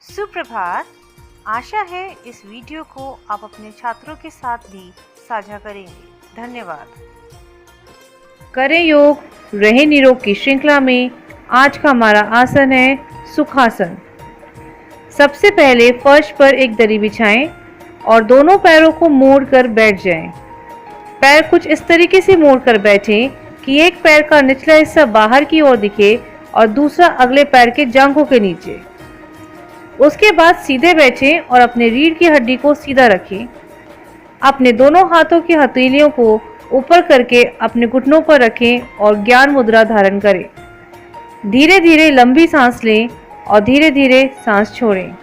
सुप्रभात। आशा है इस वीडियो को आप अपने छात्रों के साथ भी साझा करेंगे। धन्यवाद। करें योग, रहे निरोग की श्रृंखला में आज का हमारा आसन है सुखासन। सबसे पहले फर्श पर एक दरी बिछाएं और दोनों पैरों को मोड़कर बैठ जाएं। पैर कुछ इस तरीके से मोड़कर बैठें कि एक पैर का निचला हिस्सा बाहर की ओर दिखे और दूसरा अगले पैर के जांघों के नीचे। उसके बाद सीधे बैठें और अपने रीढ़ की हड्डी को सीधा रखें। अपने दोनों हाथों की हथेलियों को ऊपर करके अपने घुटनों पर रखें और ज्ञान मुद्रा धारण करें। धीरे धीरे लंबी सांस लें और धीरे धीरे सांस छोड़ें।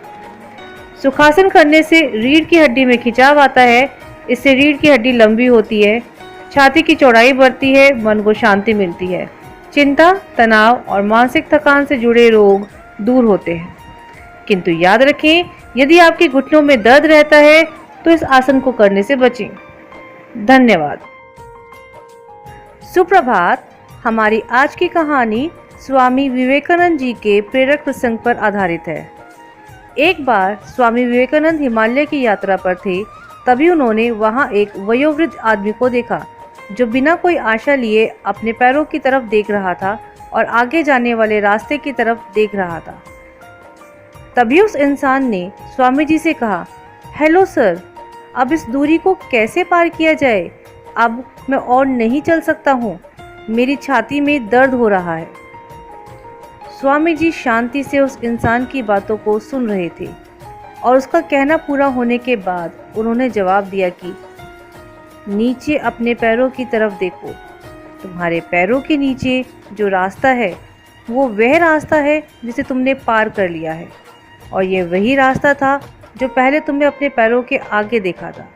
सुखासन करने से रीढ़ की हड्डी में खिंचाव आता है। इससे रीढ़ की हड्डी लंबी होती है, छाती की चौड़ाई बढ़ती है, मन को शांति मिलती है। चिंता, तनाव और मानसिक थकान से जुड़े रोग दूर होते हैं। किंतु याद रखें, यदि आपके घुटनों में दर्द रहता है तो इस आसन को करने से बचें। धन्यवाद। सुप्रभात। हमारी आज की कहानी स्वामी विवेकानंद जी के प्रेरक प्रसंग पर आधारित है। एक बार स्वामी विवेकानंद हिमालय की यात्रा पर थे। तभी उन्होंने वहां एक वयोवृद्ध आदमी को देखा जो बिना कोई आशा लिए अपने पैरों की तरफ देख रहा था और आगे जाने वाले रास्ते की तरफ देख रहा था। तभी उस इंसान ने स्वामी जी से कहा, हेलो सर, अब इस दूरी को कैसे पार किया जाए? अब मैं और नहीं चल सकता हूँ, मेरी छाती में दर्द हो रहा है। स्वामी जी शांति से उस इंसान की बातों को सुन रहे थे और उसका कहना पूरा होने के बाद उन्होंने जवाब दिया कि नीचे अपने पैरों की तरफ देखो। तुम्हारे पैरों के नीचे जो रास्ता है वो वह रास्ता है जिसे तुमने पार कर लिया है, और ये वही रास्ता था जो पहले तुमने अपने पैरों के आगे देखा था।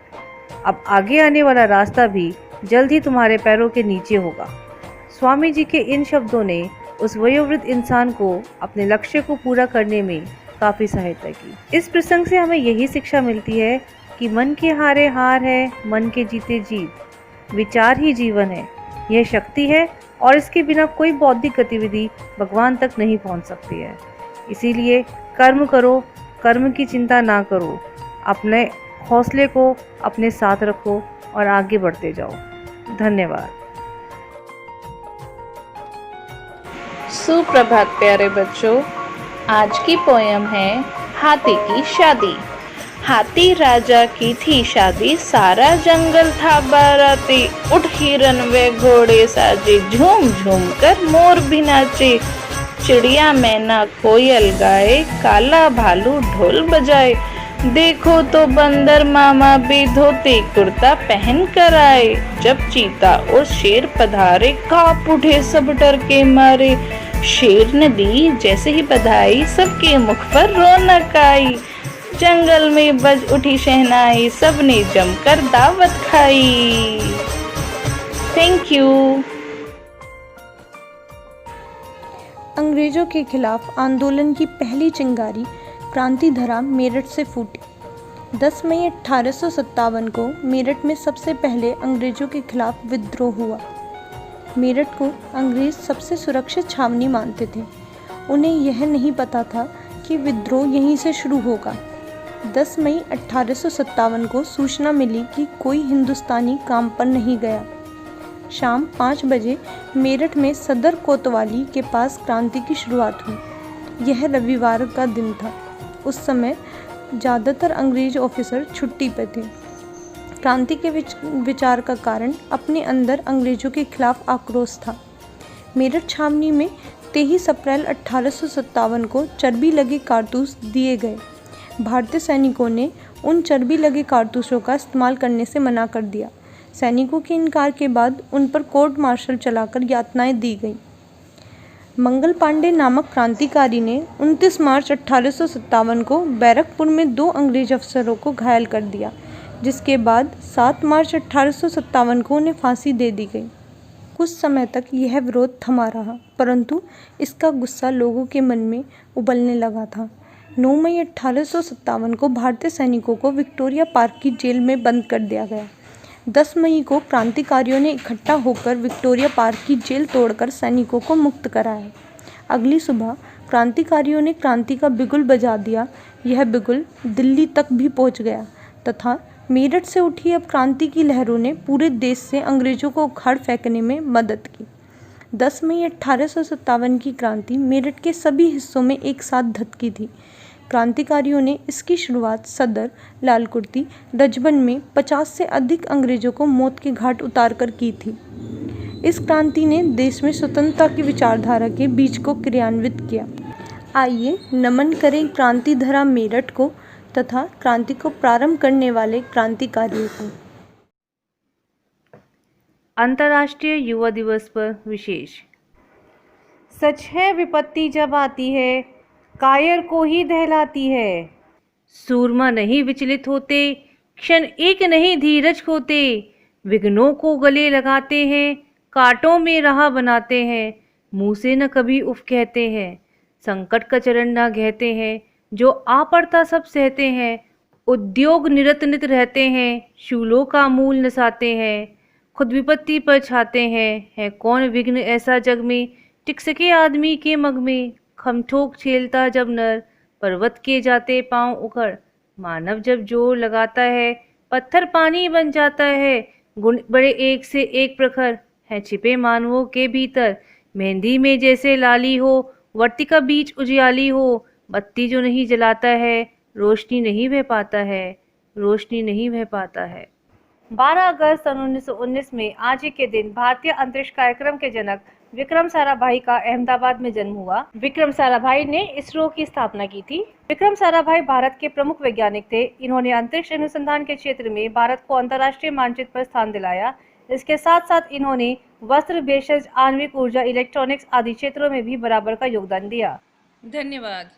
अब आगे आने वाला रास्ता भी जल्द ही तुम्हारे पैरों के नीचे होगा। स्वामी जी के इन शब्दों ने उस वयोवृद्ध इंसान को अपने लक्ष्य को पूरा करने में काफ़ी सहायता की। इस प्रसंग से हमें यही शिक्षा मिलती है कि मन के हारे हार है, मन के जीते जीत। विचार ही जीवन है, यह शक्ति है और इसके बिना कोई बौद्धिक गतिविधि भगवान तक नहीं पहुंच सकती है। इसीलिए कर्म करो, कर्म की चिंता ना करो, अपने हौसले को अपने साथ रखो और आगे बढ़ते जाओ। धन्यवाद। सुप्रभात प्यारे बच्चों। आज की पोयम है हाथी की शादी। हाथी राजा की थी शादी, सारा जंगल था बाराती। उठ हिरन वे घोड़े साजे, झूम झूम कर मोर भी नाचे। चिड़िया मैना कोयल गाए, काला भालू ढोल बजाए। देखो तो बंदर मामा भी धोती कुर्ता पहन कर आए। जब चीता और शेर पधारे, कांप उठे सब डर के मारे। शेर ने दी जैसे ही बधाई, सबके मुख पर रौनक आई। जंगल में बज उठी शहनाई, सबने जमकर दावत खाई। Thank you. अंग्रेजों के खिलाफ आंदोलन की पहली चिंगारी क्रांतिधरा मेरठ से फूटी। 10 मई 1857 को मेरठ में सबसे पहले अंग्रेजों के खिलाफ विद्रोह हुआ। मेरठ को अंग्रेज सबसे सुरक्षित छावनी मानते थे। उन्हें यह नहीं पता था कि विद्रोह यहीं से शुरू होगा। 10 मई 1857 को सूचना मिली कि कोई हिंदुस्तानी काम पर नहीं गया। शाम 5 बजे मेरठ में सदर कोतवाली के पास क्रांति की शुरुआत हुई। यह रविवार का दिन था। उस समय ज़्यादातर अंग्रेज ऑफिसर छुट्टी पर थे। क्रांति के विचार का कारण अपने अंदर अंग्रेजों के खिलाफ आक्रोश था। मेरठ छावनी में 23 अप्रैल 1857 को चर्बी लगे कारतूस दिए गए। भारतीय सैनिकों ने उन चर्बी लगे कारतूसों का इस्तेमाल करने से मना कर दिया। सैनिकों के इनकार के बाद उन पर कोर्ट मार्शल चलाकर यातनाएं दी गईं। मंगल पांडे नामक क्रांतिकारी ने 29 मार्च 1857 को बैरकपुर में 2 अंग्रेज अफसरों को घायल कर दिया, जिसके बाद 7 मार्च 1857 को उन्हें फांसी दे दी गई। कुछ समय तक यह विरोध थमा रहा, परंतु इसका गुस्सा लोगों के मन में उबलने लगा था। 9 मई 1857 को भारतीय सैनिकों को विक्टोरिया पार्क की जेल में बंद कर दिया गया। 10 मई को क्रांतिकारियों ने इकट्ठा होकर विक्टोरिया पार्क की जेल तोड़कर सैनिकों को मुक्त कराया। अगली सुबह क्रांतिकारियों ने क्रांति का बिगुल बजा दिया। यह बिगुल दिल्ली तक भी पहुंच गया तथा मेरठ से उठी अब क्रांति की लहरों ने पूरे देश से अंग्रेजों को उखाड़ फेंकने में मदद की। 10 मई 1857 की क्रांति मेरठ के सभी हिस्सों में एक साथ धधकी थी। क्रांतिकारियों ने इसकी शुरुआत सदर, लालकुर्ती, रजबन में 50 से अधिक अंग्रेजों को मौत के घाट उतारकर की थी। इस क्रांति ने देश में स्वतंत्रता की विचारधारा के बीज को क्रियान्वित किया। आइए नमन करें क्रांतिधरा मेरठ को तथा क्रांति को प्रारंभ करने वाले क्रांतिकारियों को। अंतर्राष्ट्रीय युवा दिवस पर विशेष। सच है विपत्ति जब आती है, कायर को ही दहलाती है। सूरमा नहीं विचलित होते, क्षण एक नहीं धीरज खोते। विघ्नों को गले लगाते हैं, कांटों में राह बनाते हैं। मुँह से न कभी उफ कहते हैं, संकट का चरण न कहते हैं। जो आ पड़ता सब सहते हैं, उद्योग निरत नित रहते हैं। शूलों का मूल नसाते हैं, खुद विपत्ति पर छाते हैं। है कौन विघ्न ऐसा जग में, टिक सके आदमी के मग में। खमठोक झेलता जब नर, पर्वत के जाते पांव उखड़। मानव जब जोर लगाता है, पत्थर पानी बन जाता है। गुण बड़े एक से एक प्रखर, है छिपे मानवों के भीतर। मेहंदी में जैसे लाली हो, वर्ती का बीच उजियाली हो। बत्ती जो नहीं जलाता है, रोशनी नहीं बह पाता है, रोशनी नहीं बह पाता है। 12 अगस्त सन 1919 में आज ही के दिन भारतीय अंतरिक्ष कार्यक्रम के जनक विक्रम साराभाई का अहमदाबाद में जन्म हुआ। विक्रम साराभाई ने इसरो की स्थापना की थी। विक्रम साराभाई भारत के प्रमुख वैज्ञानिक थे। इन्होंने अंतरिक्ष अनुसंधान के क्षेत्र में भारत को अंतर्राष्ट्रीय मानचित्र पर स्थान दिलाया। इसके साथ साथ इन्होंने वस्त्र, भेषज, आणविक ऊर्जा, इलेक्ट्रॉनिक्स आदि क्षेत्रों में भी बराबर का योगदान दिया। धन्यवाद।